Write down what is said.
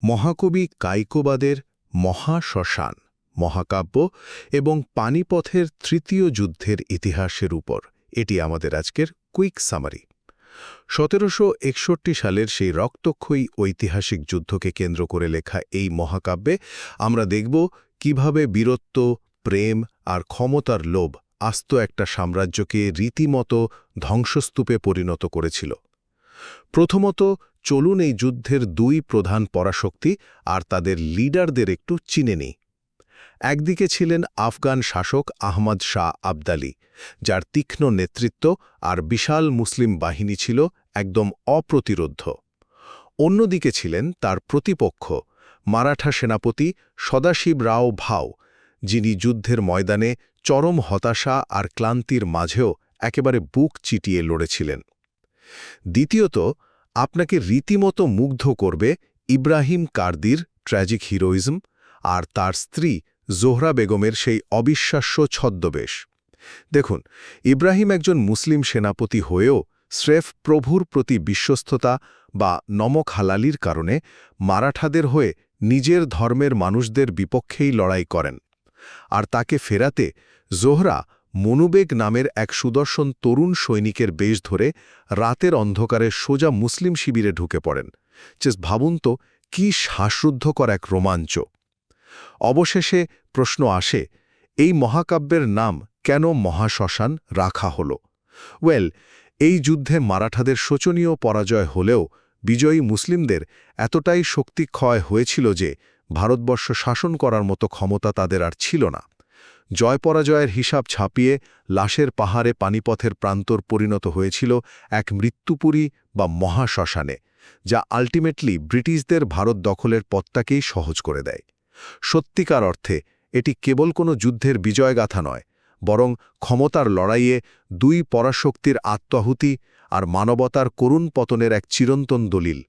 মহাকবি কায়কোবাদের মহাশ্মশান মহাকাব্য এবং পানিপথের তৃতীয় যুদ্ধের ইতিহাসের উপর এটি আমাদের আজকের কুইক সামারি। ১৭৬১ সালের সেই রক্তক্ষয়ী ঐতিহাসিক যুদ্ধকে কেন্দ্র করে লেখা এই মহাকাব্যে আমরা দেখব কিভাবে বীরত্ব, প্রেম আর ক্ষমতার লোভ আস্ত একটা সাম্রাজ্যকে রীতিমতো ধ্বংসস্তূপে পরিণত করেছিল। প্রথমত চলুন এই যুদ্ধের দুই প্রধান পরাশক্তি আর তাদের লিডারদের একটু চিনে নিই। একদিকে ছিলেন আফগান শাসক আহমদ শাহ আবদালি, যার তীক্ষ্ণ নেতৃত্ব আর বিশাল মুসলিম বাহিনী ছিল একদম অপ্রতিরোধ্য। অন্যদিকে ছিলেন তার প্রতিপক্ষ মারাঠা সেনাপতি সদাশিব রাও ভাউ, যিনি যুদ্ধের ময়দানে চরম হতাশা আর ক্লান্তির মাঝেও একেবারে বুক চিটিয়ে লড়েছিলেন। দ্বিতীয়ত আপনাকে রীতিমতো মুগ্ধ করবে ইব্রাহিম কার্দির ট্র্যাজিক হিরোইজম আর তার স্ত্রী জোহরা বেগমের সেই অবিশ্বাস্য ছদ্মবেশ। দেখুন, ইব্রাহিম একজন মুসলিম সেনাপতি হয়েও স্রেফ প্রভুর প্রতি বিশ্বস্ততা বা নমক হালালির কারণে মারাঠাদের হয়ে নিজের ধর্মের মানুষদের বিপক্ষেই লড়াই করেন। আর তাকে ফেরাতে জোহরা মনুবেগ নামের এক সুদর্শন তরুণ সৈনিকের বেশ ধরে রাতের অন্ধকারে সোজা মুসলিম শিবিরে ঢুকে পড়েন। জাস্ট ভাবুন তো, কি শ্বাসরুদ্ধকর এক রোমাঞ্চ! অবশেষে প্রশ্ন আসে, এই মহাকাব্যের নাম কেন মহাশ্মশান রাখা হল? এই যুদ্ধে মারাঠাদের শোচনীয় পরাজয় হলেও বিজয়ী মুসলিমদের এতটাই শক্তিক্ষয় হয়েছিল যে ভারতবর্ষ শাসন করার মতো ক্ষমতা তাদের আর ছিল না। জয়-পরাজয়ের হিসাব ছাপিয়ে লাশের পাহাড়ে পানিপথের প্রান্তর পরিণত হয়েছিল এক মৃত্যুপুরী বা মহাশ্মশানে, যা আলটিমেটলি ব্রিটিশদের ভারত দখলের পথটাকেই সহজ করে দেয়। সত্যিকার অর্থে এটি কেবল কোনো যুদ্ধের বিজয়গাথা নয়, বরং ক্ষমতার লড়াইয়ে দুই পরাশক্তির আত্মাহুতি আর মানবতার করুণ পতনের এক চিরন্তন দলিল।